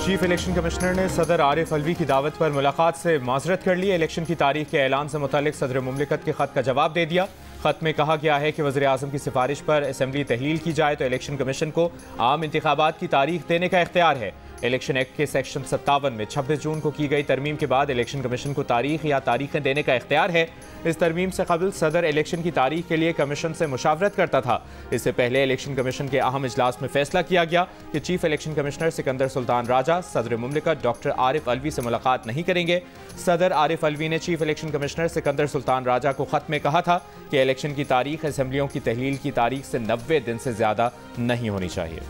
Chief election commissioner ने सदर आरिफ अलवी की दावत पर मुलाकात से माजरत कर ली। इलेक्शन की तारीख के ऐलान से मुतालिक सदर मुमलिकत के खत का जवाब दे दिया। खत में कहा गया है कि वज़ीर आज़म की सिफारिश पर असम्बली तहलील की जाए तो इलेक्शन कमीशन को आम इंतखाबात की तारीख देने का इख्तियार है। इलेक्शन एक्ट के सेक्शन 57 में 26 जून को की गई तरमीम के बाद इलेक्शन कमीशन को तारीख या तारीखें देने का इख्तियार है। इस तरमीम से कबल सदर इलेक्शन की तारीख के लिए कमीशन से मुशावरत करता था। इससे पहले इलेक्शन कमीशन के अहम इजलास में फैसला किया गया कि chief election commissioner Sikandar Sultan Raja सदर मुमलिकत डॉक्टर आरिफ अलवी से मुलाकात नहीं करेंगे। सदर आरिफ अलवी ने chief election commissioner Sikandar Sultan Raja को खत में कहा था कि इलेक्शन की तारीख असम्बलियों की तहलील की तारीख से 90 दिन से ज्यादा नहीं होनी चाहिए।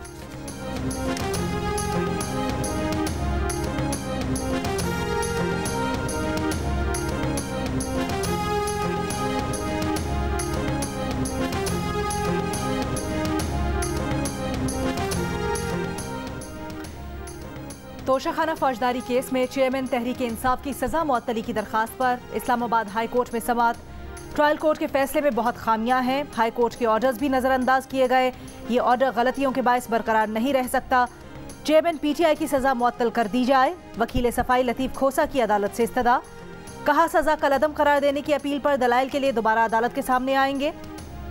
तोशाखाना फौजदारी केस में चेयरमैन तहरीक इंसाफ की सजा मुअत्तली की दरखास्त पर इस्लामाबाद हाई कोर्ट में समाअत। ट्रायल कोर्ट के फैसले में बहुत खामियां हैं। हाई कोर्ट के ऑर्डर्स भी नज़रअंदाज किए गए। ये ऑर्डर गलतियों के बायस बरकरार नहीं रह सकता। चेयरमैन PTI की सजा मुअत्तल कर दी जाए। वकील सफाई लतीफ़ खोसा की अदालत से इस्तदा। कहा सजा कलअदम करार देने की अपील पर दलाइल के लिए दोबारा अदालत के सामने आएंगे।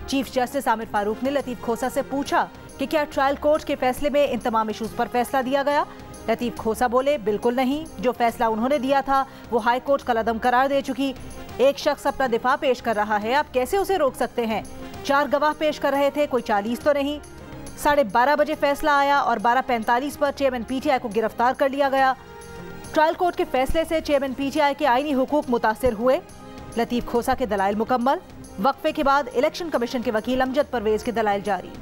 चीफ जस्टिस आमिर फारूक ने लतीफ़ खोसा से पूछा कि क्या ट्रायल कोर्ट के फैसले में इन तमाम इशूज़ पर फैसला दिया गया। लतीफ़ खोसा बोले, बिल्कुल नहीं। जो फैसला उन्होंने दिया था वो हाई कोर्ट कलअदम करार दे चुकी। एक शख्स अपना दिफा पेश कर रहा है, आप कैसे उसे रोक सकते हैं। 4 गवाह पेश कर रहे थे, कोई 40 तो नहीं। 12:30 बजे फैसला आया और 12:45 पर चेयरमैन PTI को गिरफ्तार कर लिया गया। ट्रायल कोर्ट के फैसले से चेयरमैन PTI के आईनी हुकूक मुतासिर हुए। लतीफ़ खोसा के दलाइल मुकम्मल। वक्फे के बाद इलेक्शन कमीशन के वकील अमजद परवेज के दलाइल जारी।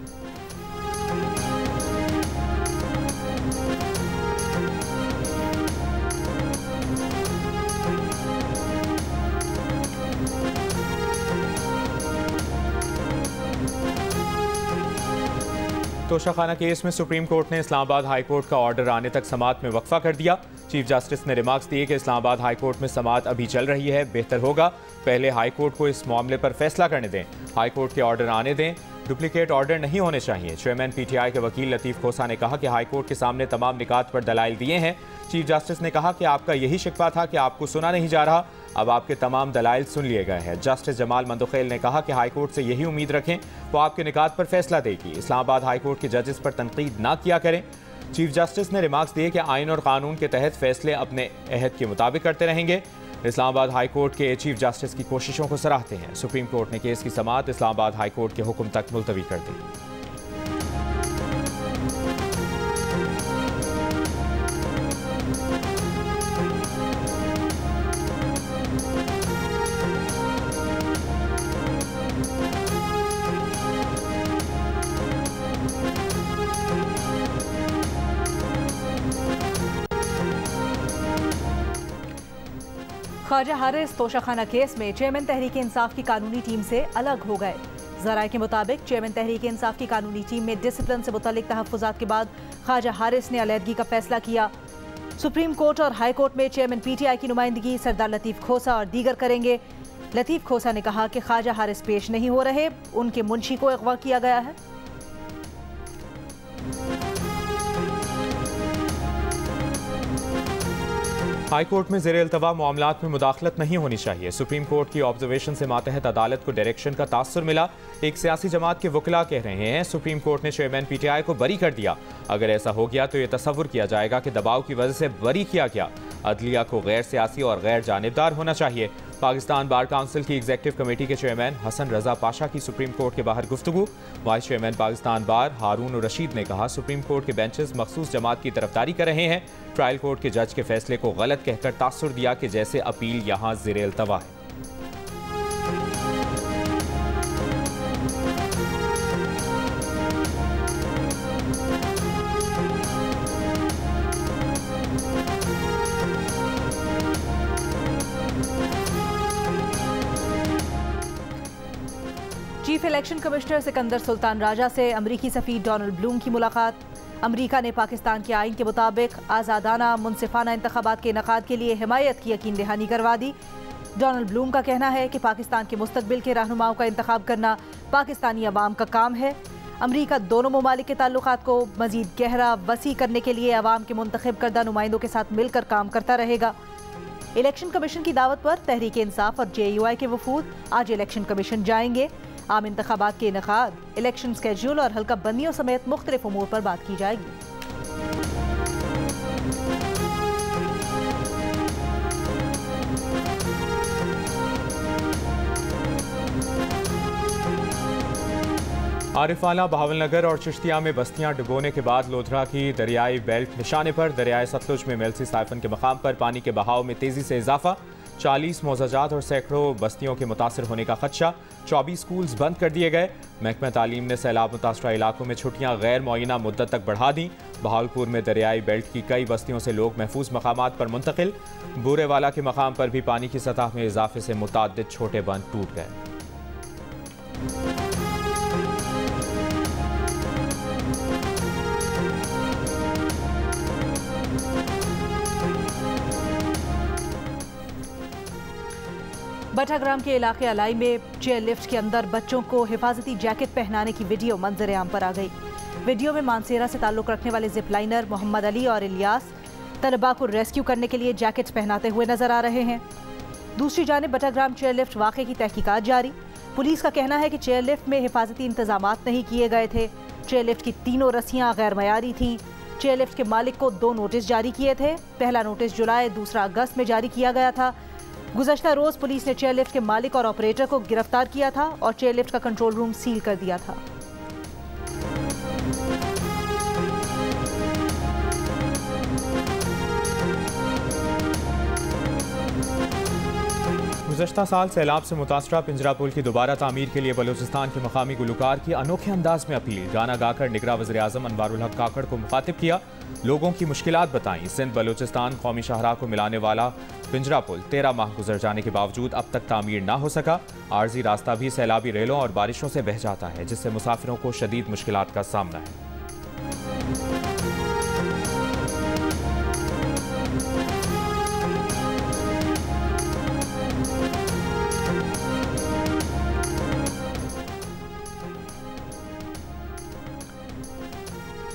तोशाखाना केस में सुप्रीम कोर्ट ने इस्लामाबाद हाई कोर्ट का ऑर्डर आने तक समाअत में वक्फा कर दिया। चीफ जस्टिस ने रिमार्क्स दिए कि इस्लामाबाद हाई कोर्ट में समाअत अभी चल रही है, बेहतर होगा पहले हाई कोर्ट को इस मामले पर फैसला करने दें। हाई कोर्ट के ऑर्डर आने दें, डुप्लीकेट ऑर्डर नहीं होने चाहिए। चेयरमैन PTI के वकील लतीफ़ खोसा ने कहा कि हाई कोर्ट के सामने तमाम निकात पर दलाइल दिए हैं। चीफ जस्टिस ने कहा कि आपका यही शिकवा था कि आपको सुना नहीं जा रहा, अब आपके तमाम दलाइल सुन लिए गए हैं। जस्टिस जमाल मंदुखेल ने कहा कि हाई कोर्ट से यही उम्मीद रखें, वो आपके निकात पर फैसला देगी। इस्लामाबाद हाई कोर्ट के जजेस पर तनकीद ना किया करें। चीफ जस्टिस ने रिमार्क्स दिए कि आइन और कानून के तहत फैसले अपने अहद के मुताबिक करते रहेंगे। इस्लामाबाद हाई कोर्ट के चीफ जस्टिस की कोशिशों को सराहते हैं। सुप्रीम कोर्ट ने केस की समाअत इस्लामाबाद हाई कोर्ट के हुक्म तक मुलतवी कर दी। ख्वाजा हारिस तोशाखाना केस में चेयरमैन तहरीक इंसाफ की कानूनी टीम से अलग हो गए। ज़राए के मुताबिक चेयरमैन तहरीक इंसाफ की कानूनी टीम में डिसिप्लिन से मुतल्लिक तहफ़्फ़ुज़ात के बाद ख्वाजा हारिस ने अलहदगी का फैसला किया। सुप्रीम कोर्ट और हाई कोर्ट में चेयरमैन PTI की नुमाइंदगी सरदार लतीफ़ खोसा और दीगर करेंगे। लतीफ़ खोसा ने कहा कि ख्वाजा हारिस पेश नहीं हो रहे, उनके मुंशी को अगवा किया गया है। हाई कोर्ट में ज़ेर इल्तवा मामलात में मुदाखलत नहीं होनी चाहिए। सुप्रीम कोर्ट की ऑब्जर्वेशन से मातहत अदालत को डायरेक्शन का तासुर मिला। एक सियासी जमात के वकीला कह रहे हैं सुप्रीम कोर्ट ने चेयरमैन PTI को बरी कर दिया। अगर ऐसा हो गया तो यह तसव्वुर किया जाएगा कि दबाव की वजह से बरी किया गया। अदलिया को गैर सियासी और गैर जानिबदार होना चाहिए। पाकिस्तान बार काउंसिल की एग्जीक्यूटिव कमेटी के चेयरमैन हसन रजा पाशा की सुप्रीम कोर्ट के बाहर गुफ्तगू। वाइस चेयरमैन पाकिस्तान बार हारून रशीद ने कहा सुप्रीम कोर्ट के बेंचेस मखसूस जमात की तरफदारी कर रहे हैं। ट्रायल कोर्ट के जज के फैसले को गलत कहकर तासुर दिया कि जैसे अपील यहाँ ज़ेर इल्तवा है। Chief election commissioner Sikandar Sultan Raja से अमरीकी सफ़ीर डोनाल्ड ब्लूम की मुलाकात। अमरीका ने पाकिस्तान के आइन के मुताबिक आज़ादाना मुनसिफाना इंतखाबात के इनेकाद के लिए हिमायत की यकीन दहानी करवा दी। डोनाल्ड ब्लूम का कहना है कि पाकिस्तान के मुस्तकबिल के रहनुमाओं का इंतखाब करना पाकिस्तानी अवाम का काम है। अमरीका दोनों ममालिक के ताल्लुकात को मजीद गहरा वसी करने के लिए अवाम के मुंतखब करदा नुमाइंदों के साथ मिलकर काम करता रहेगा। इलेक्शन कमीशन की दावत पर तहरीक इंसाफ और JUI के वफूद आज इलेक्शन कमीशन जाएंगे। आम इंतखाबात के इनेकाद, इलेक्शन स्केड्यूल और हल्का बंदियों समेत मुख्तलिफ उमूर पर बात की जाएगी। आरिफाला, बहावलनगर और चिश्तिया में बस्तियां डुबोने के बाद लोधरा की दरियाई बेल्ट निशाने पर दरियाए सतलुज में मेलसी साइफन के मकाम पर पानी के बहाव में तेजी से इजाफा। 40 मोजाजात और सैकड़ों बस्तियों के मुतासर होने का खदशा। 24 स्कूल्स बंद कर दिए गए। महकमा तालीम ने सैलाब मुतासरा इलाकों में छुट्टियां गैर मुअय्यना मुद्दत तक बढ़ा दी। बहावलपुर में दरियाई बेल्ट की कई बस्तियों से लोग महफूज मकामात पर मुंतकिल। बूरेवाला के मकाम पर भी पानी की सतह में इजाफे से मुतअद्दिद छोटे बंद टूट गए। बटाग्राम के इलाके अलाई में चेयर लिफ्ट के अंदर बच्चों को हिफाजती जैकेट पहनाने की वीडियो मंजर आम पर आ गई। वीडियो में मानसेरा से ताल्लुक रखने वाले जिप लाइनर मोहम्मद अली और इलियास तलबा को रेस्क्यू करने के लिए जैकेट्स पहनाते हुए नजर आ रहे हैं। दूसरी जानिब बटाग्राम चेयर लिफ्ट वाक़े की तहकीकात जारी। पुलिस का कहना है कि चेयर लिफ्ट में हिफाजती इंतजामात नहीं किए गए थे। चेयर लिफ्ट की तीनों रस्सियां गैर मयारी थीं। चेयर लिफ्ट के मालिक को 2 नोटिस जारी किए थे। पहला नोटिस जुलाई, दूसरा अगस्त में जारी किया गया था। गुज़श्ता रोज पुलिस ने चेयर लिफ्ट के मालिक और ऑपरेटर को गिरफ्तार किया था और चेयर लिफ्ट का कंट्रोल रूम सील कर दिया था। गुज़श्ता साल सैलाब से मुतासरा पिंजरा पुल की दोबारा तामीर के लिए बलूचिस्तान के मकामी गुलकार की अनोखे अंदाज में अपील। गाना गाकर निगरान वज़ीर आज़म अनवारुल हक काकड़ को मुखातिब किया। लोगों की मुश्किलात बताईं। सिंध बलूचिस्तान कौमी शाहराह को मिलाने वाला पिंजरा पुल 13 माह गुजर जाने के बावजूद अब तक तामीर ना हो सका। आर्जी रास्ता भी सैलाबी रेलों और बारिशों से बह जाता है, जिससे मुसाफिरों को शदीद मुश्किलात का सामना है।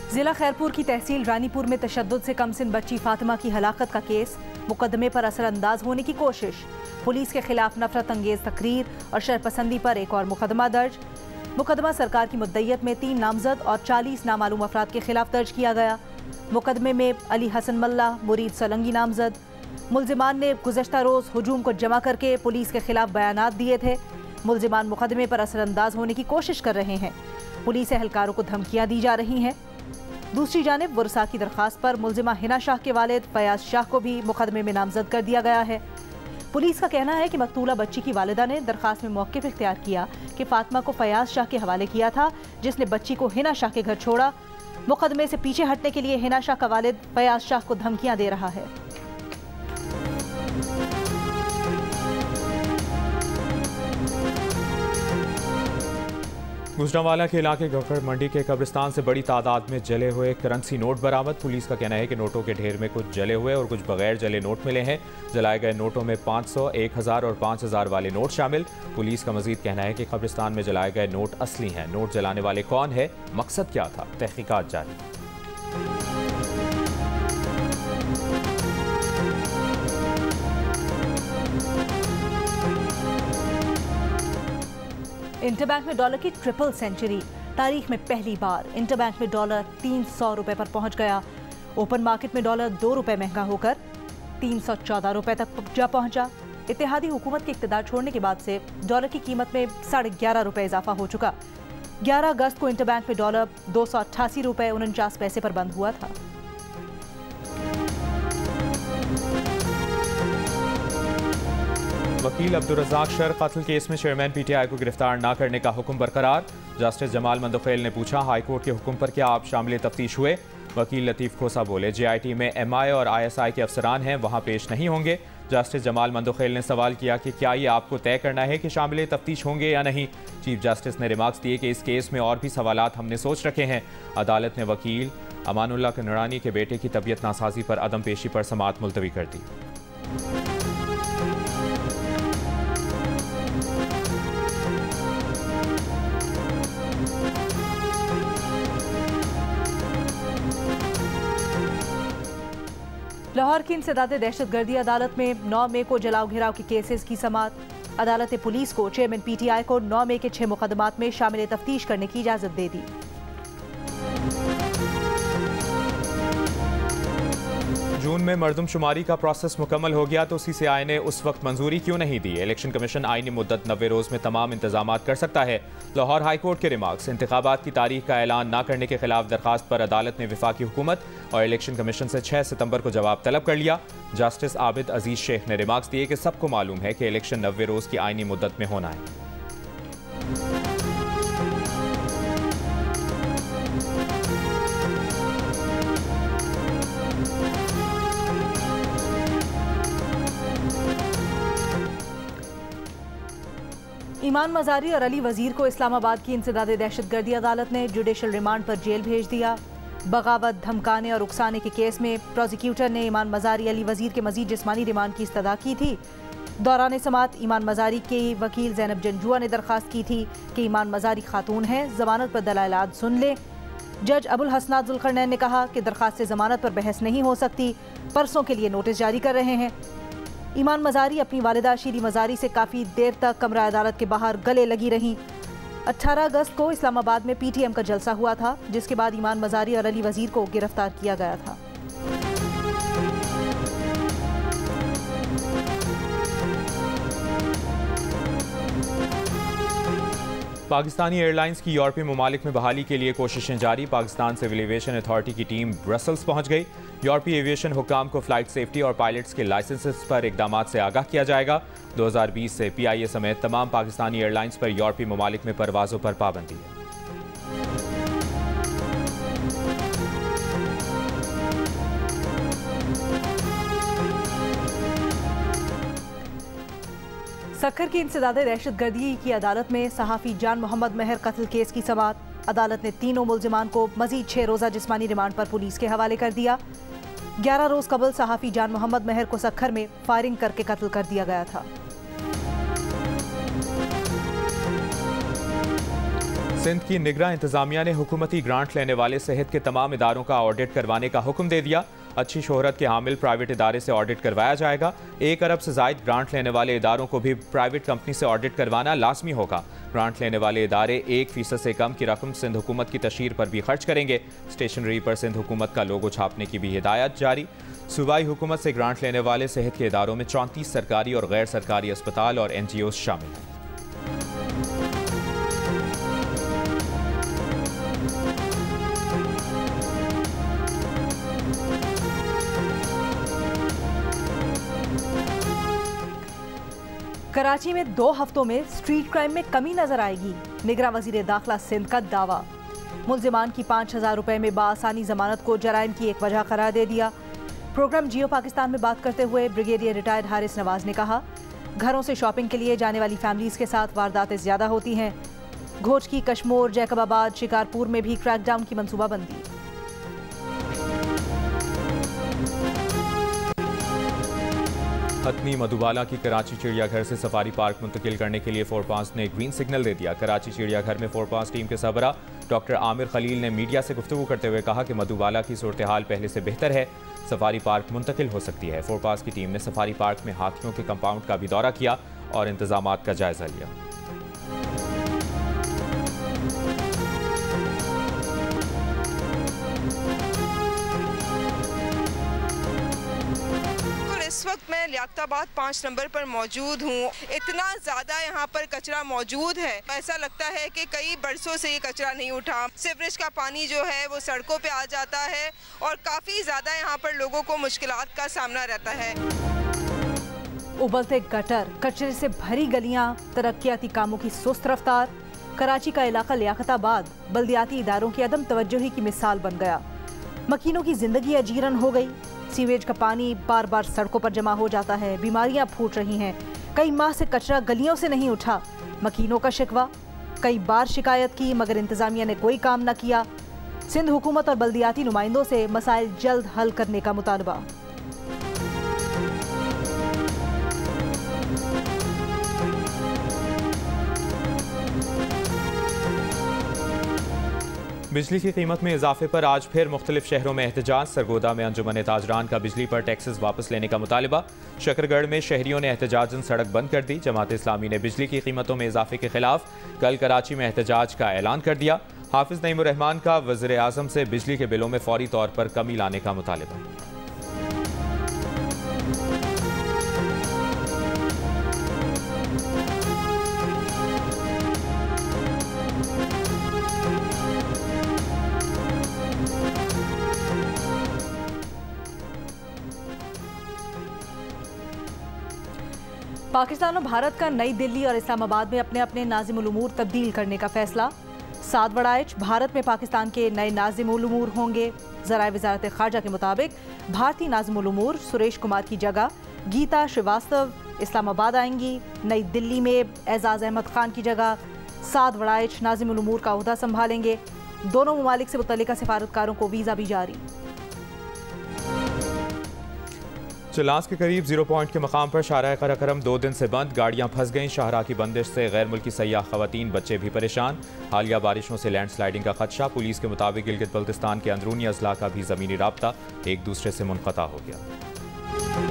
जिला खैरपुर की तहसील रानीपुर में तशद्दुद से कमसिन बच्ची फातिमा की हलाकत का केस, मुकदमे पर असरअंदाज होने की कोशिश। पुलिस के खिलाफ नफरत अंगेज तकरीर और शरपसंदी पर एक और मुकदमा दर्ज। मुकदमा सरकार की मुद्दयत में 3 नामजद और 40 नामालूम अफराद के खिलाफ दर्ज किया गया। मुकदमे में अली हसन मल्ला, मुरीद सोलंगी नामजद। मुल्जिमान ने गुज़श्ता रोज़ हुजूम को जमा करके पुलिस के खिलाफ बयानात दिए थे। मुल्जिमान मुकदमे पर असरअंदाज होने की कोशिश कर रहे हैं। पुलिस एहलकारों को धमकियां दी जा रही हैं। दूसरी जानिब बुरसा की दरखास्त पर मुल्जिमा हिना शाह के वालिद फयाज शाह को भी मुकदमे में नामजद कर दिया गया है। पुलिस का कहना है कि मकतूला बच्ची की वालिदा ने दरखास्त में मौक़िफ़ इख्तियार किया कि फातिमा को फयाज शाह के हवाले किया था, जिसने बच्ची को हिना शाह के घर छोड़ा। मुकदमे से पीछे हटने के लिए हिना शाह का वालिद फयाज शाह को धमकियां दे रहा है। गुजरांवाला के इलाके गफर मंडी के कब्रिस्तान से बड़ी तादाद में जले हुए करेंसी नोट बरामद। पुलिस का कहना है कि नोटों के ढेर में कुछ जले हुए और कुछ बगैर जले नोट मिले हैं। जलाए गए नोटों में 500, 1000 और 5000 वाले नोट शामिल। पुलिस का मजीद कहना है कि कब्रिस्तान में जलाए गए नोट असली हैं। नोट जलाने वाले कौन है, मकसद क्या था, तहकीकात जारी। इंटरबैंक में डॉलर की ट्रिपल सेंचुरी। तारीख में पहली बार इंटरबैंक में डॉलर 300 रुपए पर पहुंच गया। ओपन मार्केट में डॉलर 2 रुपए महंगा होकर 314 रुपए तक जा पहुंचा। इत्तेहादी हुकूमत के इख्तिदार छोड़ने के बाद से डॉलर की कीमत में 11.5 रुपए इजाफा हो चुका। 11 अगस्त को इंटरबैंक में डॉलर 288 रुपए 49 पैसे पर बंद हुआ था। वकील अब्दुल रज़ाक शर कत्ल केस में चेयरमैन PTI को गिरफ्तार न करने का हुक्म बरकरार। जस्टिस जमाल मंदोखेल ने पूछा, हाईकोर्ट के हुक्म पर क्या आप शामिल तफ्तीश हुए? वकील लतीफ़ खोसा बोले, JIT में MI और ISI के अफसरान हैं, वहाँ पेश नहीं होंगे। जस्टिस जमाल मंदोखेल ने सवाल किया कि क्या ये आपको तय करना है कि शामिल तफ्तीश होंगे या नहीं। चीफ जस्टिस ने रिमार्क्स दिए कि इस केस में और भी सवालात हमने सोच रखे हैं। अदालत ने वकील अमानुल्लाह कनरानी के बेटे की तबीयत नासाजी पर अदम पेशी पर समाअत मुलतवी कर दी। लाहौर की इंसदादे दहशतगर्दी अदालत में 9 मई को जलाओ घिराव के केसेस की समाअत। अदालत ने पुलिस को चेयरमैन PTI को 9 मई के 6 मुकदमात में शामिल तफ्तीश करने की इजाजत दे दी। जून में मरदमशुमारी का प्रोसेस मुकम्मल हो गया तो CCI ने उस वक्त मंजूरी क्यों नहीं दी? इलेक्शन कमीशन आईनी मुद्दत 90 रोज में तमाम इंतजामात कर सकता है। लाहौर हाई कोर्ट के रिमार्क्स। इंतखाबात की तारीख का ऐलान न करने के खिलाफ दरखास्त पर अदालत ने वफाकी हुकूमत और इलेक्शन कमीशन से 6 सितंबर को जवाब तलब कर लिया। जस्टिस आबिद अजीज शेख ने रिमार्क्स दिए कि सबको मालूम है कि इलेक्शन 90 रोज की आईनी मुद्दत में होना है। ईमान मजारी और अली वजीर को इस्लामाबाद की इंसदादे दहशतगर्दी अदालत ने जुडिशल रिमांड पर जेल भेज दिया। बगावत, धमकाने और उकसाने के केस में प्रोसिक्यूटर ने ईमान मजारी, अली वजीर के मजीद जिस्मानी रिमांड की इस्तदा की थी। दौरान समाअत ईमान मजारी के वकील ज़ैनब जंजुआ ने दरख्वास्त की थी कि ईमान मजारी खातून है, जमानत पर दलाइल सुन ले। जज अबुल हसनात जुल्करनैन ने कहा कि दरख्वास्त से जमानत पर बहस नहीं हो सकती, परसों के लिए नोटिस जारी कर रहे हैं। ईमान मजारी अपनी वालिदा शीरी मजारी से काफ़ी देर तक कमरा अदालत के बाहर गले लगी रहीं। 18 अगस्त को इस्लामाबाद में PTM का जलसा हुआ था, जिसके बाद ईमान मजारी और अली वजीर को गिरफ्तार किया गया था। पाकिस्तानी एयरलाइंस की यूरोपीय ममालिक में बहाली के लिए कोशिशें जारी। पाकिस्तान सिविल एविएशन अथॉरिटी की टीम ब्रसल्स पहुंच गई। यूरोपीय एविएशन हुक्काम को फ्लाइट सेफ्टी और पायलट्स के लाइसेंसेस पर इकदामात से आगाह किया जाएगा। 2020 से PIA समेत तमाम पाकिस्तानी एयरलाइंस पर यूरोपीय ममालिक में परवाज़ों पर पाबंदी है। सक्खर की इंसदादे दहशतगर्दी की अदालत में सहाफ़ी जान मोहम्मद महर कत्ल केस की समाअत। अदालत ने तीनों मुल्जिमान को मजीद 6 रोज़ा जिस्मानी रिमांड पर पुलिस के हवाले कर दिया। 11 रोज़ कबल सहाफ़ी जान मोहम्मद महर को सक्खर में फायरिंग करके कत्ल कर दिया गया था। सिंध की निगरान इंतजामिया ने हुकूमती ग्रांट लेने वाले सेहत के तमाम इदारों का ऑडिट करवाने का हुक्म दे दिया। अच्छी शोहरत के हामिल प्राइवेट इदारे से ऑडिट करवाया जाएगा। 1 अरब से ज़ायद ग्रांट लेने वाले इदारों को भी प्राइवेट कंपनी से ऑडिट करवाना लाजमी होगा। ग्रांट लेने वाले इदारे 1% से कम की रकम सिंध हुकूमत की तशहीर पर भी खर्च करेंगे। स्टेशनरी पर सिंध हुकूमत का लोगो छापने की भी हिदायत जारी। सूबाई हुकूमत से ग्रांट लेने वाले सेहत के इदारों में 34 सरकारी और गैर सरकारी अस्पताल और NGOs शामिल हैं। कराची में 2 हफ्तों में स्ट्रीट क्राइम में कमी नजर आएगी। निगरान वजीर दाखिला सिंध का दावा। मुल्जिमान की 5000 रुपए में बाआसानी जमानत को जराइम की एक वजह करार दे दिया। प्रोग्राम जियो पाकिस्तान में बात करते हुए ब्रिगेडियर रिटायर्ड हारिस नवाज ने कहा, घरों से शॉपिंग के लिए जाने वाली फैमिलीज के साथ वारदातें ज्यादा होती हैं। घोच की कश्मोर, जैकबाबाद, शिकारपुर में भी क्रैकडाउन की मनसूबाबंदी। हतनी मधुबाला की कराची चिड़ियाघर से सफारी पार्क मुंतकिल करने के लिए फोरपास ने ग्रीन सिग्नल दे दिया। कराची चिड़ियाघर में फोरपास टीम के सरबरा डॉक्टर आमिर खलील ने मीडिया से गुफ्तगू करते हुए कहा कि मधुबाला की सूरत हाल पहले से बेहतर है, सफारी पार्क मुंतकिल हो सकती है। फोरपास की टीम ने सफारी पार्क में हाथियों के कंपाउंड का भी दौरा किया और इंतजामात का जायजा लिया। इस वक्त मैं लियाकताबाद 5 नंबर पर मौजूद हूँ। इतना ज़्यादा यहाँ पर कचरा मौजूद है, ऐसा लगता है कि कई बरसों से ये कचरा नहीं उठा। सीवरेज का पानी जो है वो सड़कों पे आ जाता है और काफ़ी ज़्यादा यहाँ पर लोगों को मुश्किलात का सामना रहता है। उबलते गटर, कचरे से भरी गलियाँ, तरक्याती कामों की सुस्त रफ्तार। कराची का इलाका लियाकताबाद बल्दियाती इदारों की अदम तवज्जोही की मिसाल बन गया। मकीनों की जिंदगी अजीरन हो गई। सीवेज का पानी बार बार सड़कों पर जमा हो जाता है, बीमारियां फूट रही हैं। कई माह से कचरा गलियों से नहीं उठा, मकीनों का शिकवा। कई बार शिकायत की मगर इंतजामिया ने कोई काम न किया। सिंध हुकूमत और बल्दियाती नुमाइंदों से मसाइल जल्द हल करने का मुतालबा। बिजली की कीमत में इजाफे पर आज फिर मुख्तलिफ शहरों में एहतजाज। सरगोदा में अंजुमन ताजरान का बिजली पर टैक्सेस वापस लेने का मुतालिबा। शकरगढ़ में शहरियों ने एहतजाजन सड़क बंद कर दी। जमात इस्लामी ने बिजली की कीमतों में इजाफे के खिलाफ कल कराची में एहतजाज का ऐलान कर दिया। हाफिज नईमुर रहमान का वज़ीर आज़म से बिजली के बिलों में फौरी तौर पर कमी लाने का मुतालिबा। पाकिस्तान और भारत का नई दिल्ली और इस्लामाबाद में अपने अपने नाज़िमुल उमूर तब्दील करने का फैसला। साद वड़ाइच भारत में पाकिस्तान के नए नाज़िमुल उमूर होंगे। ज़राए वज़ारत ख़ारजा के मुताबिक भारतीय नाज़िमुल उमूर सुरेश कुमार की जगह गीता श्रीवास्तव इस्लामाबाद आएंगी। नई दिल्ली में एजाज़ अहमद खान की जगह साद वड़ाइच नाज़िमुल उमूर का ओहदा संभालेंगे। दोनों ममालिक से मुतल्लिका सिफारतकारों को वीज़ा भी जारी। चिलास के करीब 0 पॉइंट के मकाम पर शाहराह कराकरम 2 दिन से बंद। गाड़ियां फंस गईं। शाहराह की बंदिश से गैर मुल्की सयाह खवातीन बच्चे भी परेशान। हालिया बारिशों से लैंडस्लाइडिंग का खदशा। पुलिस के मुताबिक गिलगित बल्तिस्तान के अंदरूनी अजला का भी ज़मीनी राब्ता एक दूसरे से मुनक़ता हो गया।